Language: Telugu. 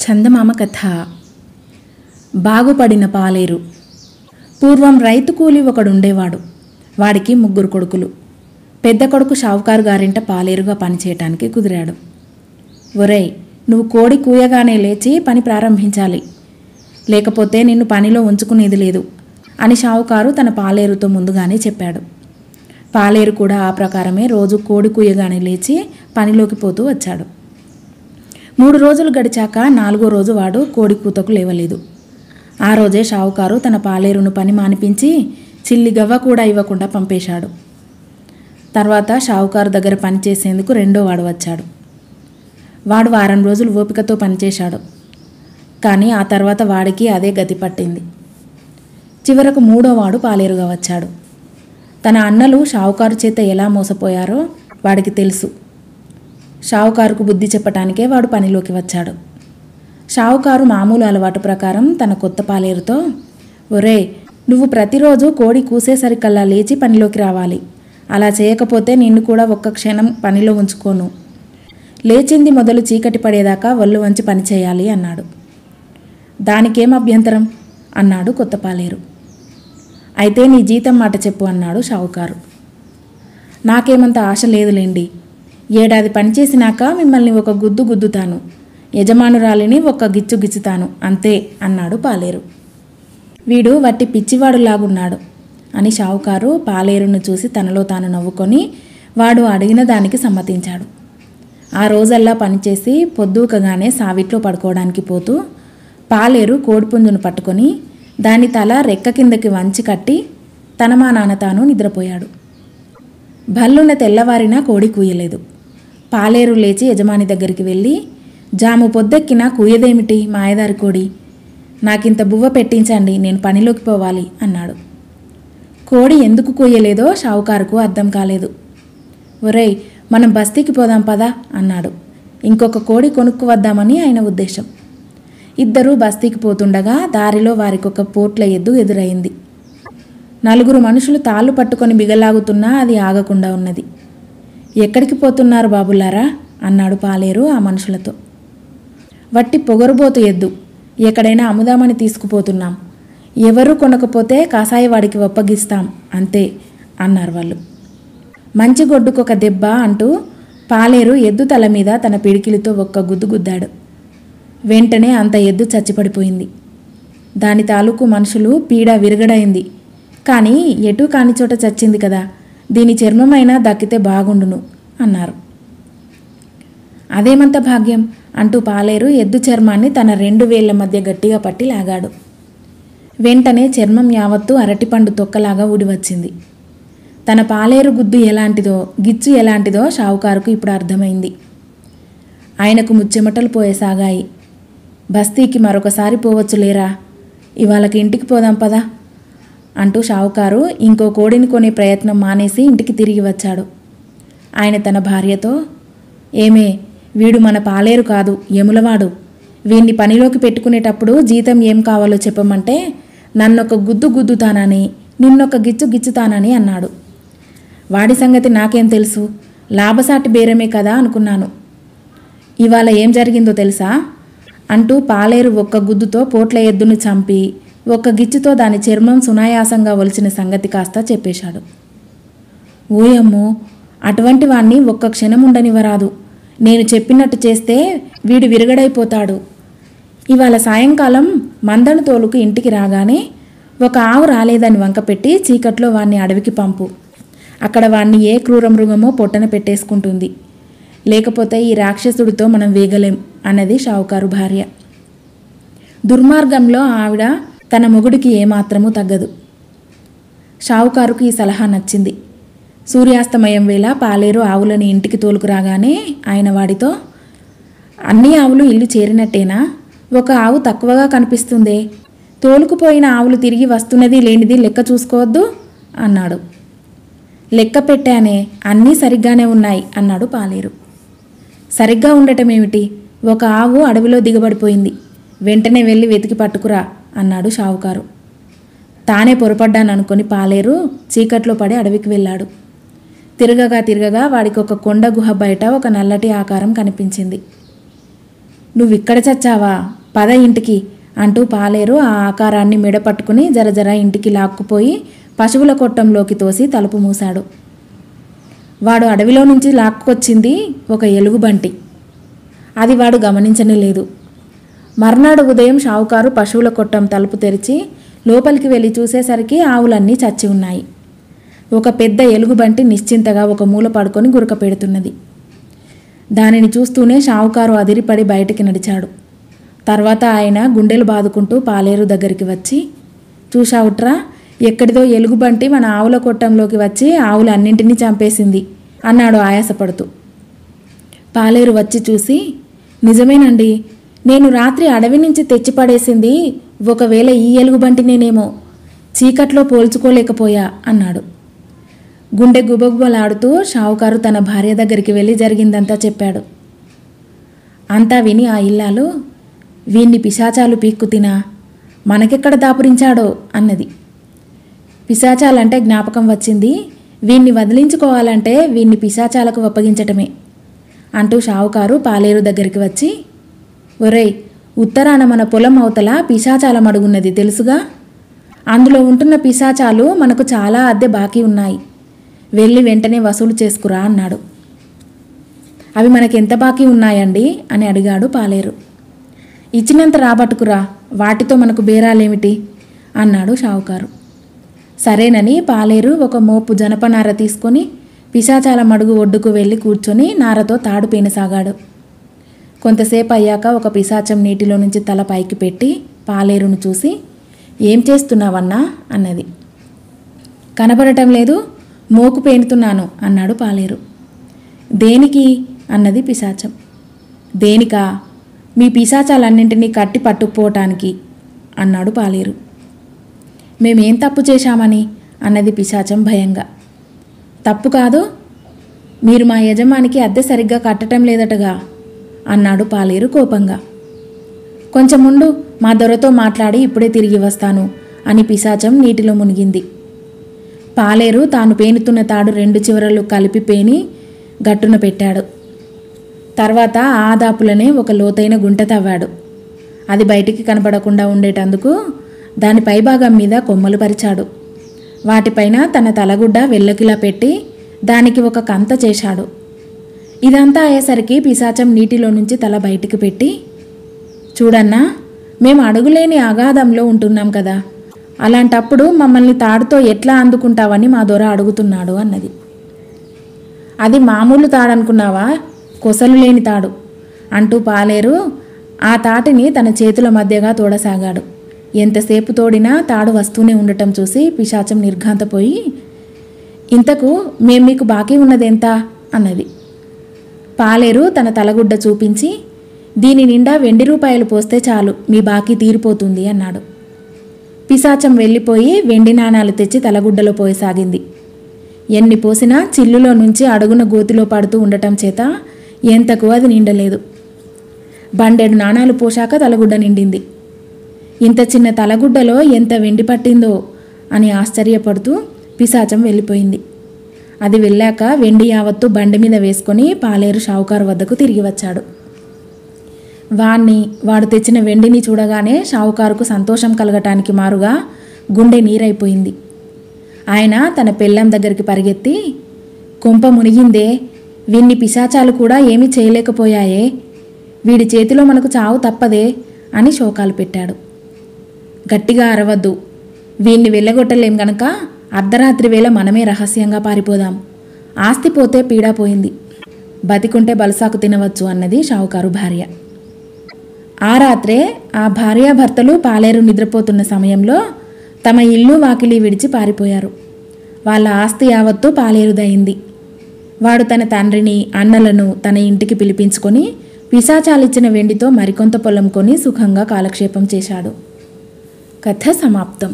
చందమామ కథ. బాగుపడిన పాలేరు. పూర్వం రైతు కూలి ఒకడుండేవాడు. వాడికి 3 కొడుకులు. పెద్ద కొడుకు షావుకారు గారింట పాలేరుగా పనిచేయటానికి కుదిరాడు. ఒరేయ్, నువ్వు కోడి కూయగానే లేచి పని ప్రారంభించాలి, లేకపోతే నిన్ను పనిలో ఉంచుకునేది లేదు అని షావుకారు తన పాలేరుతో ముందుగానే చెప్పాడు. పాలేరు కూడా ఆ ప్రకారమే రోజు కోడి కూయగానే లేచి పనిలోకి పోతూ వచ్చాడు. 3 రోజులు గడిచాక 4వ రోజు వాడు కోడి కూతకు లేవలేదు. ఆ రోజే షావుకారు తన పాలేరును పని మానిపించి చిల్లి గవ్వ కూడా ఇవ్వకుండా పంపేశాడు. తర్వాత షావుకారు దగ్గర పనిచేసేందుకు 2వ వాడు వచ్చాడు. వాడు వారం రోజులు ఓపికతో పనిచేశాడు. కానీ ఆ తర్వాత వాడికి అదే గతి పట్టింది. చివరకు 3వ వాడు పాలేరుగా వచ్చాడు. తన అన్నలు షావుకారు చేత ఎలా మోసపోయారో వాడికి తెలుసు. షావుకారుకు బుద్ధి చెప్పటానికే వాడు పనిలోకి వచ్చాడు. షావుకారు మామూలు అలవాటు ప్రకారం తన కొత్త పాలేరుతో, ఒరే, నువ్వు ప్రతిరోజు కోడి కూసేసరికల్లా లేచి పనిలోకి రావాలి. అలా చేయకపోతే నిన్ను కూడా ఒక్క క్షణం పనిలో ఉంచుకోను. లేచింది మొదలు చీకటి పడేదాకా ఒళ్ళు వంచి పని చేయాలి అన్నాడు. దానికేం అభ్యంతరం అన్నాడు కొత్త పాలేరు. అయితే నీ జీతం మాట చెప్పు అన్నాడు షావుకారు. నాకేమంత ఆశ లేదులేండి. 7 ఏడాది పనిచేసినాక మిమ్మల్ని ఒక గుద్దు గుద్దుతాను, యజమానురాలిని ఒక్క గిచ్చు గిచ్చుతాను అంతే అన్నాడు పాలేరు. వీడు వట్టి పిచ్చివాడులాగున్నాడు అని షావుకారు పాలేరును చూసి తనలో తాను నవ్వుకొని వాడు అడిగిన దానికి సమ్మతించాడు. ఆ రోజల్లా పనిచేసి పొద్దూకగానే సావిట్లో పడుకోవడానికి పోతూ పాలేరు కోడిపుంజును పట్టుకొని దాని తల రెక్క కిందకి వంచి కట్టి తన మా నాన్న తాను నిద్రపోయాడు. భల్లున తెల్లవారినా కోడి కూయలేదు. పాలేరు లేచి యజమాని దగ్గరికి వెళ్ళి, జాము పొద్దెక్కినా కూయదేమిటి మాయదారి కోడి, నాకింత బువ్వ పెట్టించండి, నేను పనిలోకి పోవాలి అన్నాడు. కోడి ఎందుకు కూయలేదో షావుకారుకు అర్థం కాలేదు. ఒరేయ్, మనం బస్తీకి పోదాం పదా అన్నాడు. ఇంకొక కోడి కొనుక్కు వద్దామని ఆయన ఉద్దేశం. ఇద్దరూ బస్తీకి పోతుండగా దారిలో వారికొక పోట్ల ఎద్దు ఎదురైంది. 4 మనుషులు తాళ్ళు పట్టుకొని బిగలాగుతున్నా అది ఆగకుండా ఉన్నది. ఎక్కడికి పోతున్నారు బాబులారా అన్నాడు పాలేరు ఆ మనుషులతో. వట్టి పొగరుబోతు ఎద్దు, ఎక్కడైనా అమ్ముదామని తీసుకుపోతున్నాం. ఎవరూ కొనకపోతే కాసాయవాడికి ఒప్పగిస్తాం అంతే అన్నారు వాళ్ళు. మంచి గొడ్డుకొక దెబ్బ అంటూ పాలేరు ఎద్దు తల మీద తన పిడికిలితో ఒక్క గుద్దు గుద్దాడు. వెంటనే అంత ఎద్దు చచ్చిపడిపోయింది. దాని తాలూకు మనుషులు పీడ విరగడైంది. కానీ ఎటూ కాని చోట చచ్చింది కదా, దీని చర్మమైనా దక్కితే బాగుండును అన్నారు. అదేమంత భాగ్యం అంటూ పాలేరు ఎద్దు చర్మాన్ని తన 2 వేళ్ల మధ్య గట్టిగా పట్టి లాగాడు. వెంటనే చర్మం యావత్తు అరటిపండు తొక్కలాగా ఊడివచ్చింది. తన పాలేరు గుద్దు ఎలాంటిదో, గిచ్చు ఎలాంటిదో షావుకారుకు ఇప్పుడు అర్థమైంది. ఆయనకు ముచ్చెమటలు పోయసాగాయి. బస్తీకి మరొకసారి పోవచ్చులేరా, ఇవాళకి ఇంటికి పోదాం పదా అంటూ షావుకారు ఇంకో కోడిని కొనే ప్రయత్నం మానేసి ఇంటికి తిరిగి వచ్చాడు. ఆయన తన భార్యతో, ఏమే, వీడు మన పాలేరు కాదు, యములవాడు. వీణ్ణి పనిలోకి పెట్టుకునేటప్పుడు జీతం ఏం కావాలో చెప్పమంటే నన్నొక గుద్దు గుద్దుతానని, నిన్నొక గిచ్చు గిచ్చుతానని అన్నాడు. వాడి సంగతి నాకేం తెలుసు, లాభసాటి బేరమే కదా అనుకున్నాను. ఇవాళ ఏం జరిగిందో తెలుసా అంటూ పాలేరు ఒక్క గుద్దుతో పోట్ల ఎద్దును చంపి ఒక్క గిచ్చుతో దాని చర్మం సునాయాసంగా ఒలిచిన సంగతి కాస్త చెప్పేశాడు. ఓయమ్మో, అటువంటి వాణ్ణి ఒక్క క్షణం ఉండనివ్వరాదు. నేను చెప్పినట్టు చేస్తే వీడు విరగడైపోతాడు. ఇవాళ సాయంకాలం మందను తోలుకు ఇంటికి రాగానే ఒక ఆవు రాలేదని వంకపెట్టి చీకట్లో వాణ్ణి అడవికి పంపు. అక్కడ వాణ్ణి ఏ క్రూర మృగమో పొట్టన పెట్టేసుకుంటుంది. లేకపోతే ఈ రాక్షసుడితో మనం వేగలేం అన్నది షావుకారు భార్య. దుర్మార్గంలో ఆవిడ తన మొగుడికి ఏమాత్రమూ తగ్గదు. షావుకారుకు ఈ సలహా నచ్చింది. సూర్యాస్తమయం వేళ పాలేరు ఆవులని ఇంటికి తోలుకురాగానే ఆయన వాడితో, అన్ని ఆవులు ఇల్లు చేరినట్టేనా, ఒక ఆవు తక్కువగా కనిపిస్తుందే, తోలుకుపోయిన ఆవులు తిరిగి వస్తున్నది లేనిది లెక్క చూసుకోవద్దు అన్నాడు. లెక్క పెట్టానే, అన్నీ సరిగ్గానే ఉన్నాయి అన్నాడు పాలేరు. సరిగ్గా ఉండటమేమిటి, ఒక ఆవు అడవిలో దిగబడిపోయింది, వెంటనే వెళ్ళి వెతికి పట్టుకురా అన్నాడు షావుకారు. తానే పొరపడ్డాననుకొని పాలేరు చీకట్లో పడి అడవికి వెళ్ళాడు. తిరగగా వాడికి ఒక కొండ గుహ బయట ఒక నల్లటి ఆకారం కనిపించింది. నువ్విక్కడ చచ్చావా పద ఇంటికి అంటూ పాలేరు ఆ ఆకారాన్ని మెడపట్టుకుని జరజర ఇంటికి లాక్కుపోయి పశువుల కొట్టంలోకి తోసి తలుపు మూశాడు. వాడు అడవిలో నుంచి లాక్కొచ్చింది ఒక ఎలుగుబంటి. అది వాడు గమనించనే లేదు. మర్నాడు ఉదయం షావుకారు పశువుల కొట్టం తలుపు తెరిచి లోపలికి వెళ్ళి చూసేసరికి ఆవులన్నీ చచ్చి ఉన్నాయి. ఒక పెద్ద ఎలుగుబంటి నిశ్చింతగా ఒక మూల పడుకొని గురక పెడుతున్నది. దానిని చూస్తూనే షావుకారు అదిరిపడి బయటికి నడిచాడు. తర్వాత ఆయన గుండెలు బాదుకుంటూ పాలేరు దగ్గరికి వచ్చి, చూశావుట్రా, ఎక్కడిదో ఎలుగుబంటి మన ఆవుల కొట్టంలోకి వచ్చి ఆవులన్నింటినీ చంపేసింది అన్నాడు ఆయాసపడుతూ. పాలేరు వచ్చి చూసి, నిజమేనండి, నేను రాత్రి అడవి నుంచి తెచ్చిపడేసింది ఒకవేళ ఈ ఎలుగుబంటినేనేమో, చీకట్లో పోల్చుకోలేకపోయా అన్నాడు. గుండె గుబగుబలాడుతూ షావుకారు తన భార్య దగ్గరికి వెళ్ళి జరిగిందంతా చెప్పాడు. అంతా విని ఆ ఇల్లాలు, వీణ్ణి పిశాచాలు పీక్కు తినా, మనకెక్కడ దాపురించాడో అన్నది. పిశాచాలంటే జ్ఞాపకం వచ్చింది, వీణ్ణి వదిలించుకోవాలంటే వీణ్ణి పిశాచాలకు అప్పగించటమే అంటూ షావుకారు పాలేరు దగ్గరికి వచ్చి, ఒరేయ్, ఉత్తరాన మన పొలం అవతల పిశాచాల మడుగున్నది తెలుసుగా, అందులో ఉంటున్న పిశాచాలు మనకు చాలా అద్దె బాకీ ఉన్నాయి, వెళ్ళి వెంటనే వసూలు చేసుకురా అన్నాడు. అవి మనకెంత బాకీ ఉన్నాయండి అని అడిగాడు పాలేరు. ఇచ్చినంత రాబట్టుకురా, వాటితో మనకు బేరాలేమిటి అన్నాడు షావుకారు. సరేనని పాలేరు ఒక మోపు జనపనార తీసుకొని పిశాచాల మడుగు ఒడ్డుకు వెళ్ళి కూర్చొని నారతో తాడు పేనసాగాడు. కొంతసేపు అయ్యాక ఒక పిశాచం నీటిలో నుంచి తల పైకి పెట్టి పాలేరును చూసి, ఏం చేస్తున్నావన్నా అన్నది. కనపడటం లేదు, మోకు పేనుతున్నాను అన్నాడు పాలేరు. దేనికి అన్నది పిశాచం. దేనికా, మీ పిశాచాలన్నింటినీ కట్టి పట్టుకుపోవటానికి అన్నాడు పాలేరు. మేమేం తప్పు చేశామని అన్నది పిశాచం భయంగా. తప్పు కాదు, మీరు మా యజమానికి అద్దె సరిగ్గా కట్టడం లేదటగా అన్నాడు పాలేరు కోపంగా. కొంచెం ముందు మా దొరతో మాట్లాడి ఇప్పుడే తిరిగి వస్తాను అని పిశాచం నీటిలో మునిగింది. పాలేరు తాను పేనుతున్న తాడు 2 చివరలు కలిపి పేని గట్టున పెట్టాడు. తర్వాత ఆ దాపులనే ఒక లోతైన గుంట తవ్వాడు. అది బయటికి కనపడకుండా ఉండేటందుకు దాని పైభాగం మీద కొమ్మలు పరిచాడు. వాటిపైన తన తలగుడ్డ వెల్లకిలా పెట్టి దానికి ఒక కంత చేశాడు. ఇదంతా అయ్యేసరికి పిశాచం నీటిలో నుంచి తల బయటికి పెట్టి, చూడన్నా, మేము అడుగులేని అగాధంలో ఉంటున్నాం కదా, అలాంటప్పుడు మమ్మల్ని తాడుతో ఎట్లా అందుకుంటావని మా దొర అడుగుతున్నాడు అన్నది. అది మామూలు తాడనుకున్నావా, కొసలు లేని తాడు అంటూ పాలేరు ఆ తాటిని తన చేతుల మధ్యగా తోడసాగాడు. ఎంతసేపు తోడినా తాడు వస్తూనే ఉండటం చూసి పిశాచం నిర్ఘాంతపోయి, ఇంతకు మేం మీకు బాకీ ఉన్నదెంత అన్నది. పాలేరు తన తలగుడ్డ చూపించి, దీని నిండా ₹20 పోస్తే చాలు, మీ బాకీ తీరిపోతుంది అన్నాడు. పిశాచం వెళ్ళిపోయి వెండి నాణాలు తెచ్చి తలగుడ్డలో పోయసాగింది. ఎన్ని పోసినా చిల్లులో నుంచి అడుగున గోతిలో పడుతూ ఉండటం చేత ఎంతకు అది నిండలేదు. బండెడు నాణాలు పోశాక తలగుడ్డ నిండింది. ఇంత చిన్న తలగుడ్డలో ఎంత వెండి పట్టిందో అని ఆశ్చర్యపడుతూ పిశాచం వెళ్ళిపోయింది. అది వెళ్ళాక వెండి యావత్తు బండి మీద వేసుకొని పాలేరు షావుకారు వద్దకు తిరిగి వచ్చాడు. వాడు తెచ్చిన వెండిని చూడగానే షావుకారుకు సంతోషం కలగటానికి మారుగా గుండె నీరైపోయింది. ఆయన తన పెళ్ళాం దగ్గరికి పరిగెత్తి, కొంప మునిగిందే, వీణ్ణి పిశాచాలు కూడా ఏమీ చేయలేకపోయాయే, వీడి చేతిలో మనకు చావు తప్పదే అని శోకాలు పెట్టాడు. గట్టిగా అరవద్దు, వీణ్ణి వెళ్ళగొట్టలేం గనక అర్ధరాత్రి వేళ మనమే రహస్యంగా పారిపోదాం, ఆస్తి పోతే పీడా పోయింది, బతికుంటే బలసాకు తినవచ్చు అన్నది షావుకారు భార్య. ఆ రాత్రే ఆ భార్యాభర్తలు పాలేరు నిద్రపోతున్న సమయంలో తమ ఇల్లు వాకిలి విడిచి పారిపోయారు. వాళ్ళ ఆస్తి యావత్తు పాలేరుదయింది. వాడు తన తండ్రిని, అన్నలను తన ఇంటికి పిలిపించుకొని పిశాచాలిచ్చిన వెండితో మరికొంత పొలం కొని సుఖంగా కాలక్షేపం చేశాడు. కథ సమాప్తం.